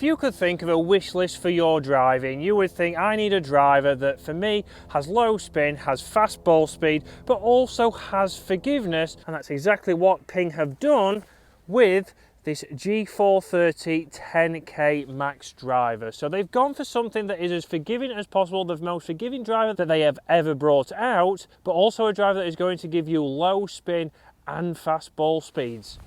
If you could think of a wish list for your driving, you would think, I need a driver that for me has low spin, has fast ball speed, but also has forgiveness. And that's exactly what Ping have done with this G430 10K max driver. So they've gone for something that is as forgiving as possible, the most forgiving driver that they have ever brought out, but also a driver that is going to give you low spin and fast ball speeds.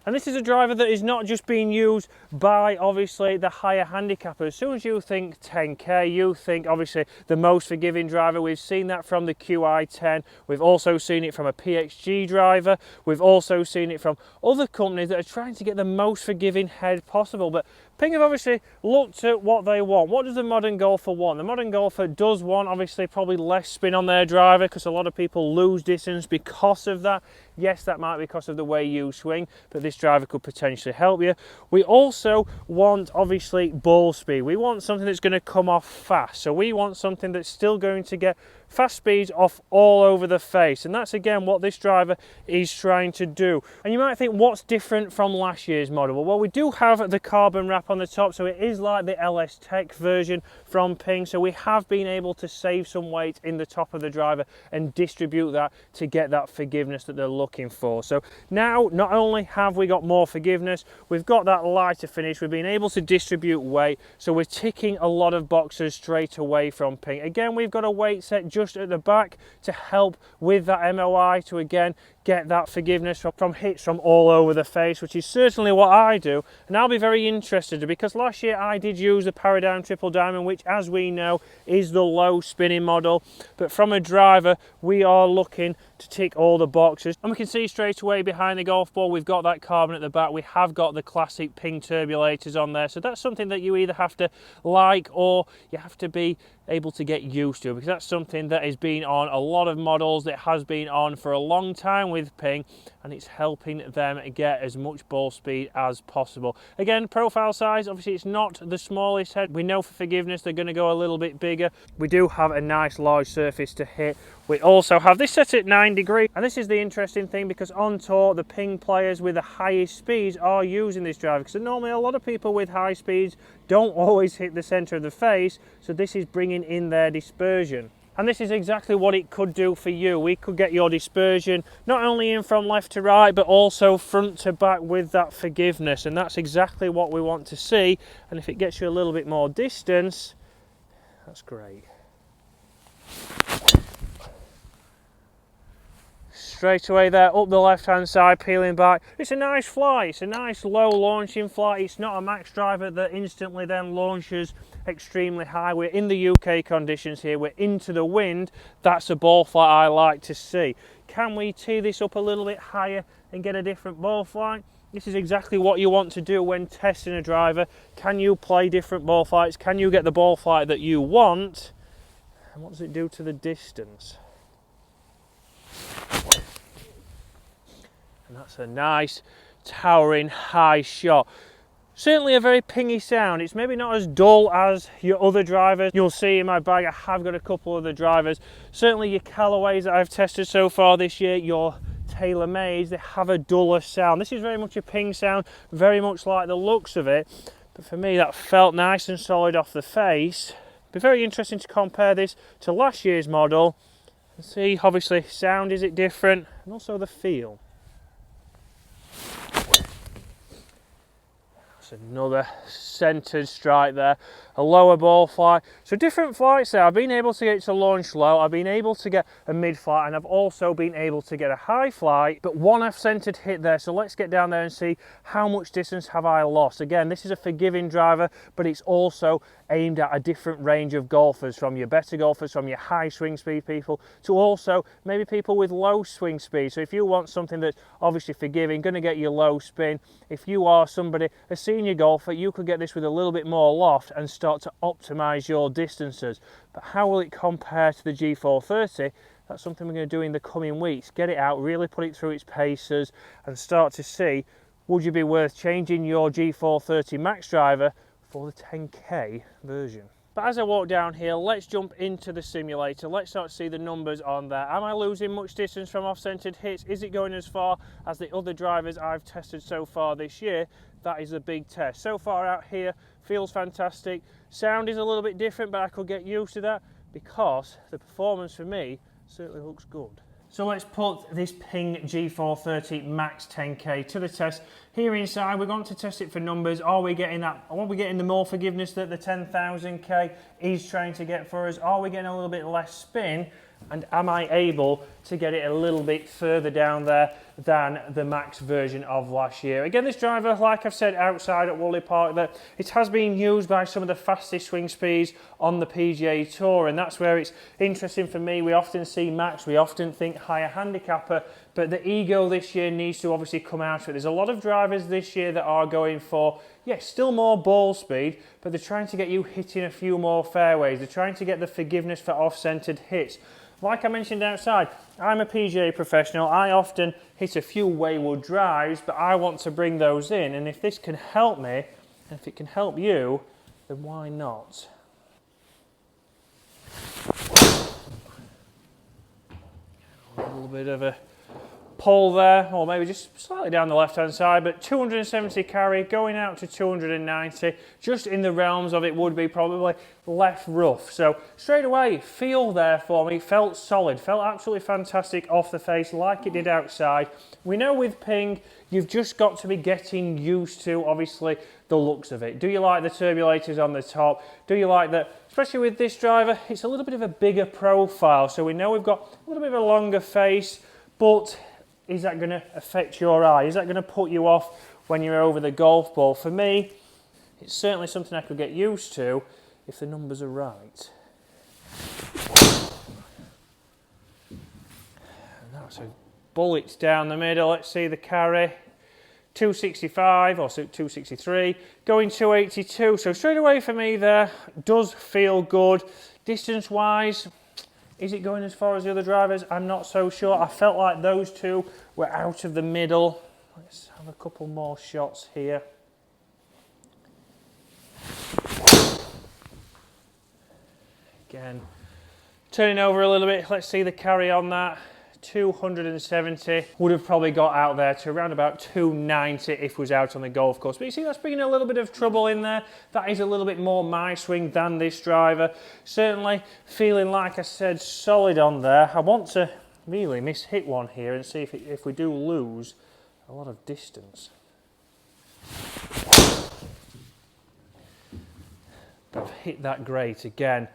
And this is a driver that is not just being used by, obviously, the higher handicappers. As soon as you think 10K, you think, obviously, the most forgiving driver. We've seen that from the QI10. We've also seen it from a PXG driver. We've also seen it from other companies that are trying to get the most forgiving head possible. But Ping have obviously looked at what they want. What does the modern golfer want? The modern golfer does want, obviously, probably less spin on their driver, because a lot of people lose distance because of that. Yes, that might be because of the way you swing, but this driver could potentially help you. We also want, obviously, ball speed. We want something that's going to come off fast. So we want something that's still going to get fast speeds off all over the face, and that's again what this driver is trying to do. And you might think, what's different from last year's model? Well, we do have the carbon wrap on the top, so it is like the LS Tech version from Ping, so we have been able to save some weight in the top of the driver and distribute that to get that forgiveness that they're looking for. So now not only have we got more forgiveness, we've got that lighter finish, we've been able to distribute weight, so we're ticking a lot of boxes straight away from Ping. Again, we've got a weight set just at the back to help with that MOI, to again get that forgiveness from hits from all over the face, which is certainly what I do. And I'll be very interested, because last year I did use the Paradigm Triple Diamond, which, as we know, is the low spinning model. But from a driver, we are looking to tick all the boxes, and we can see straight away behind the golf ball we've got that carbon at the back. We have got the classic Ping turbulators on there, so that's something that you either have to like or you have to be able to get used to, because that's something that has been on a lot of models, that has been on for a long time with Ping, and it's helping them get as much ball speed as possible. Again, profile size, obviously it's not the smallest head. We know for forgiveness they're going to go a little bit bigger. We do have a nice large surface to hit. We also have this set at 9 degrees, and this is the interesting thing, because on tour the Ping players with the highest speeds are using this driver, because normally a lot of people with high speeds don't always hit the center of the face, so this is bringing in their dispersion. And this is exactly what it could do for you. We could get your dispersion not only in from left to right, but also front to back with that forgiveness, and that's exactly what we want to see. And if it gets you a little bit more distance, that's great. Straight away there, up the left hand side, peeling back. It's a nice flight, it's a nice low launching flight. It's not a max driver that instantly then launches extremely high. We're in the UK conditions here, we're into the wind. That's a ball flight I like to see. Can we tee this up a little bit higher and get a different ball flight? This is exactly what you want to do when testing a driver. Can you play different ball flights? Can you get the ball flight that you want? And what does it do to the distance? And that's a nice towering high shot. Certainly a very pingy sound. It's maybe not as dull as your other drivers. You'll see in my bag I have got a couple of other drivers. Certainly your Callaways that I've tested so far this year, your TaylorMades, they have a duller sound. This is very much a Ping sound, very much like the looks of it. But for me that felt nice and solid off the face. It'd be very interesting to compare this to last year's model and see, obviously, sound, is it different, and also the feel. Another centered strike there, a lower ball flight. So different flights there. I've been able to get to launch low, I've been able to get a mid flight, and I've also been able to get a high flight, but one off-centered hit there. So let's get down there and see how much distance have I lost. Again, this is a forgiving driver, but it's also aimed at a different range of golfers, from your better golfers, from your high swing speed people, to also maybe people with low swing speed. So if you want something that's obviously forgiving, going to get you low spin, if you are somebody, a senior golfer, you could get this with a little bit more loft and start to optimize your distances. But how will it compare to the G430? That's something we're going to do in the coming weeks. Get it out, really put it through its paces, and start to see, would you be worth changing your G430 max driver for the 10K version? But as I walk down here, let's jump into the simulator. Let's start to see the numbers on there. Am I losing much distance from off-centered hits? Is it going as far as the other drivers I've tested so far this year? That is a big test. So far out here feels fantastic. Sound is a little bit different, but I could get used to that because the performance for me certainly looks good. So let's put this Ping G430 Max 10K to the test. Here inside, we're going to test it for numbers. Are we getting the more forgiveness that the 10,000K is trying to get for us? Are we getting a little bit less spin? And am I able to get it a little bit further down there than the Max version of last year? Again, this driver, like I've said outside at Woolley Park, that it has been used by some of the fastest swing speeds on the PGA Tour, and that's where it's interesting for me. We often see Max, we often think higher handicapper, but the ego this year needs to obviously come out of it. There's a lot of drivers this year that are going for, yes, still more ball speed, but they're trying to get you hitting a few more fairways. They're trying to get the forgiveness for off-centered hits. Like I mentioned outside, I'm a PGA professional. I often hit a few wayward drives, but I want to bring those in. And if this can help me, and if it can help you, then why not? A little bit of a pull there, or maybe just slightly down the left-hand side, but 270 carry, going out to 290, just in the realms of it would be probably left rough. So straight away, feel there for me, felt solid, felt absolutely fantastic off the face like it did outside. We know with Ping, you've just got to be getting used to, obviously, the looks of it. Do you like the turbulators on the top? Do you like that, especially with this driver, it's a little bit of a bigger profile, so we know we've got a little bit of a longer face, but is that going to affect your eye? Is that going to put you off when you're over the golf ball? For me, it's certainly something I could get used to if the numbers are right. And that's a bullet down the middle. Let's see the carry. 265 or 263, going 282. So straight away for me there, does feel good. Distance wise, is it going as far as the other drivers? I'm not so sure. I felt like those two were out of the middle. Let's have a couple more shots here. Again, turning over a little bit. Let's see the carry on that. 270 would have probably got out there to around about 290 if it was out on the golf course. But you see, that's bringing a little bit of trouble in there. That is a little bit more my swing than this driver. Certainly feeling, like I said, solid on there. I want to really mishit one here and see if we do lose a lot of distance. But I've hit that great again.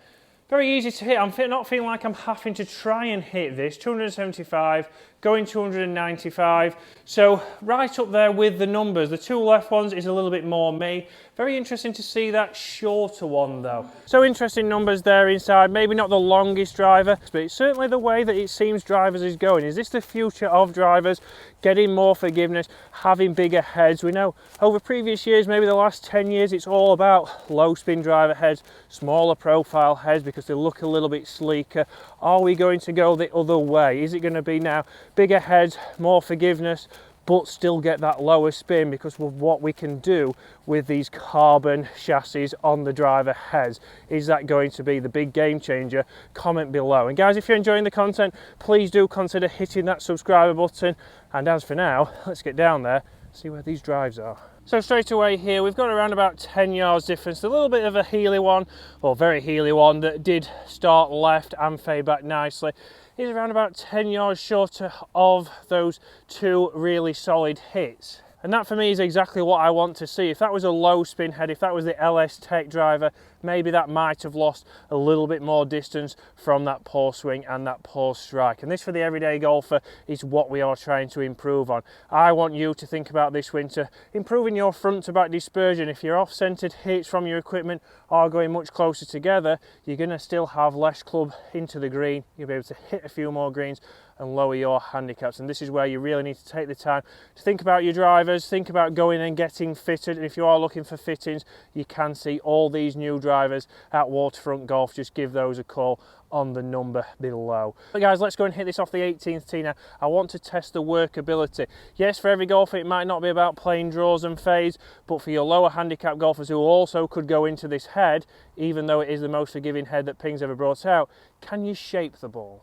Very easy to hit. I'm not feeling like I'm having to try and hit this. 275, going 295. So right up there with the numbers. The two left ones is a little bit more me. Very interesting to see that shorter one though. So interesting numbers there inside. Maybe not the longest driver, but it's certainly the way that it seems drivers is going. Is this the future of drivers? Getting more forgiveness, having bigger heads. We know over previous years, maybe the last 10 years, it's all about low spin driver heads, smaller profile heads because they look a little bit sleeker. Are we going to go the other way? Is it going to be now bigger heads, more forgiveness, but still get that lower spin because of what we can do with these carbon chassis on the driver heads? Is that going to be the big game changer? Comment below. And guys, if you're enjoying the content, please do consider hitting that subscribe button. And as for now, let's get down there, see where these drives are. So straight away here, we've got around about 10 yards difference. A little bit of a heely one, or very heely one, that did start left and fade back nicely. Is around about 10 yards shorter of those two really solid hits. And that for me is exactly what I want to see. If that was a low spin head, if that was the LS Tech driver, maybe that might have lost a little bit more distance from that poor swing and that poor strike. And this for the everyday golfer is what we are trying to improve on. I want you to think about this winter, improving your front to back dispersion. If your off-centered hits from your equipment are going much closer together, you're going to still have less club into the green. You'll be able to hit a few more greens and lower your handicaps. And this is where you really need to take the time to think about your drivers, think about going and getting fitted. And if you are looking for fittings, you can see all these new drivers at Waterfront Golf. Just give those a call on the number below. But guys, let's go and hit this off the 18th tee now. I want to test the workability. Yes, for every golfer it might not be about playing draws and fades, but for your lower handicap golfers who also could go into this head, even though it is the most forgiving head that Ping's ever brought out, can you shape the ball?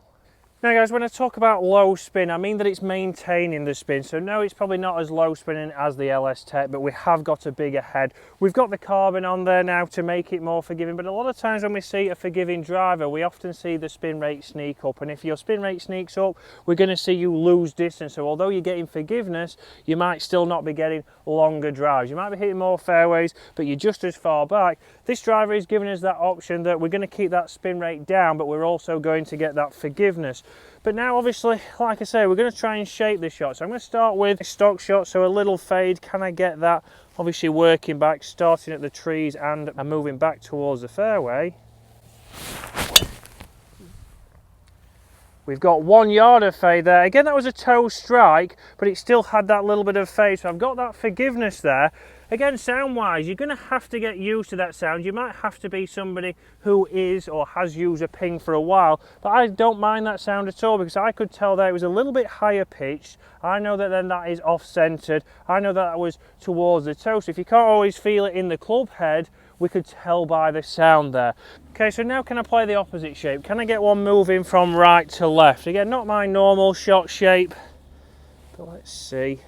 Now guys, when I talk about low spin, I mean that it's maintaining the spin. So no, it's probably not as low spinning as the LS Tech, but we have got a bigger head. We've got the carbon on there now to make it more forgiving, but a lot of times when we see a forgiving driver, we often see the spin rate sneak up. And if your spin rate sneaks up, we're going to see you lose distance. So although you're getting forgiveness, you might still not be getting longer drives. You might be hitting more fairways, but you're just as far back. This driver is giving us that option that we're going to keep that spin rate down, but we're also going to get that forgiveness. But now obviously, like I say, we're going to try and shape the shot. So I'm going to start with a stock shot, so a little fade. Can I get that? Obviously working back, starting at the trees and moving back towards the fairway. We've got 1 yard of fade there. Again, that was a toe strike, but it still had that little bit of fade. So I've got that forgiveness there. Again, sound-wise, you're going to have to get used to that sound. You might have to be somebody who is or has used a ping for a while, but I don't mind that sound at all because I could tell that it was a little bit higher pitched. I know that then that is off-centered. I know that was towards the toe. So if you can't always feel it in the club head, we could tell by the sound there. Okay, so now can I play the opposite shape? Can I get one moving from right to left? Again, not my normal shot shape, but let's see.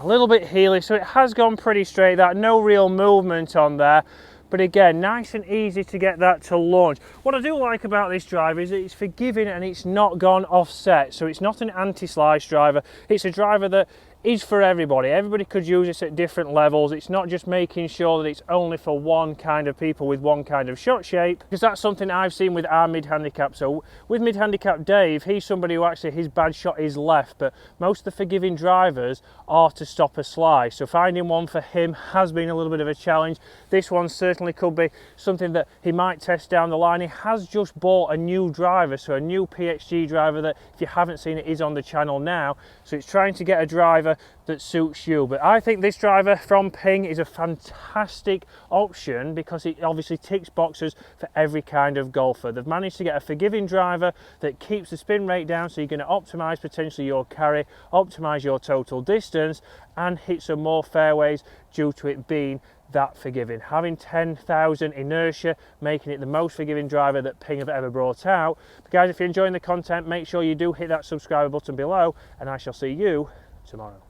A little bit heely, so it has gone pretty straight. That no real movement on there, but again, nice and easy to get that to launch. What I do like about this driver is that it's forgiving and it's not gone offset, so it's not an anti-slice driver. It's a driver that is for everybody. Everybody could use this at different levels. It's not just making sure that it's only for one kind of people with one kind of shot shape, because that's something I've seen with our mid-handicap. So with mid-handicap Dave, he's somebody who actually his bad shot is left, but most of the forgiving drivers are to stop a slice. So finding one for him has been a little bit of a challenge. This one certainly could be something that he might test down the line. He has just bought a new driver, so a new PXG driver that, if you haven't seen it, is on the channel now. So it's trying to get a driver that suits you. But I think this driver from Ping is a fantastic option because it obviously ticks boxes for every kind of golfer. They've managed to get a forgiving driver that keeps the spin rate down, so you're going to optimize potentially your carry, optimize your total distance, and hit some more fairways due to it being that forgiving. Having 10,000 inertia, making it the most forgiving driver that Ping have ever brought out. But guys, if you're enjoying the content, make sure you do hit that subscribe button below, and I shall see you tomorrow.